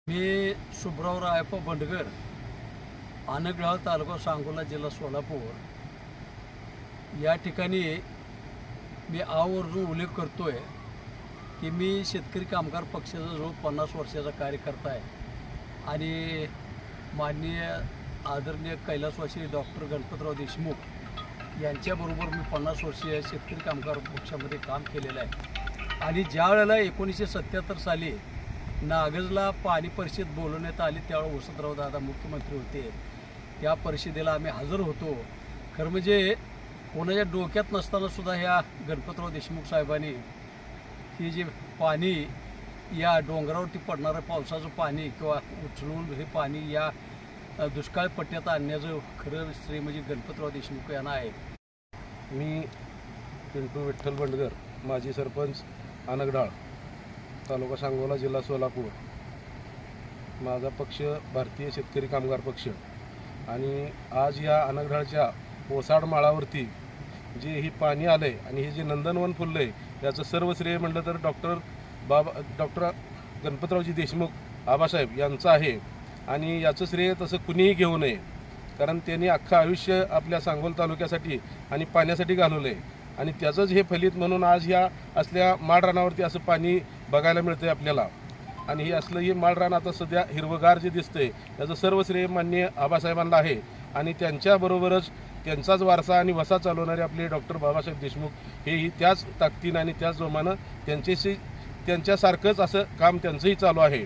मी शुभ्राव रायप्पा बंडगर, आनगडाळ तालुका सांगोला, जिल्हा सोलापूर या ठिकाणी मी आवर्जून उल्लेख करतोय की मी शेतकरी कामगार पक्षाचा जवळ 50 वर्षाचा कार्यकर्ता आहे आणि माननीय आदरणीय कैलासवासी डॉक्टर गणपतराव देशमुख यांच्याबरोबर मी 50 वर्षीय शेतकरी कामगार पक्षामध्ये काम केलेलं आहे। आणि ज्या वेळेला 1977 साली नागजला पाणी परिषद बोलवण्यात आली त्यावेळेला वसंतराव दादा मुख्यमंत्री होते। त्या परिषदेला आम्ही हजर होतो। खरं म्हणजे कोणाच्या डोक्यात नसताना सुद्धा ह्या गणपतराव देशमुख साहेबांनी ही जी पाणी या डोंगरावरती पडणारं पावसाचं पाणी किंवा उचलून हे पाणी या दुष्काळ पट्ट्यात आणण्याचं खरं श्रेय म्हणजे गणपतराव देशमुख यांना आहे। मी पिंटू विठ्ठल बंडगर, माजी सरपंच, आनगडाळ तालुका सांगोला, जिल्हा सोलापूर। माझा पक्ष भारतीय शेतकरी कामगार पक्ष आणि आज या आनगडाळच्या ओसाड माळावरती जे ही पाणी आलंय आणि हे जे नंदनवन फुललंय याचं सर्व श्रेय म्हटलं तर डॉक्टर गणपतरावजी देशमुख आबासाहेब यांचं आहे। आणि याचं श्रेय तसं कुणीही घेऊ नये, कारण त्यांनी अख्खं आयुष्य आपल्या सांगोल तालुक्यासाठी आणि पाण्यासाठी घालवलं आहे आणि त्याचंच हे फलित म्हणून आज ह्या असल्या माळरानावरती असं पाणी बघायला मिळतंय आपल्याला। आणि हे असलं हे माळरान आता सध्या हिरवगार जे दिसतंय याचं सर्व श्रेय माननीय आबासाहेबांना आहे। आणि त्यांच्याबरोबरच त्यांचाच वारसा आणि वसा चालवणारे आपले डॉक्टर बाबासाहेब देशमुख हेही त्याच ताकदीनं आणि त्याच जोमानं त्यांच्यासारखंच असं काम त्यांचंही चालू आहे।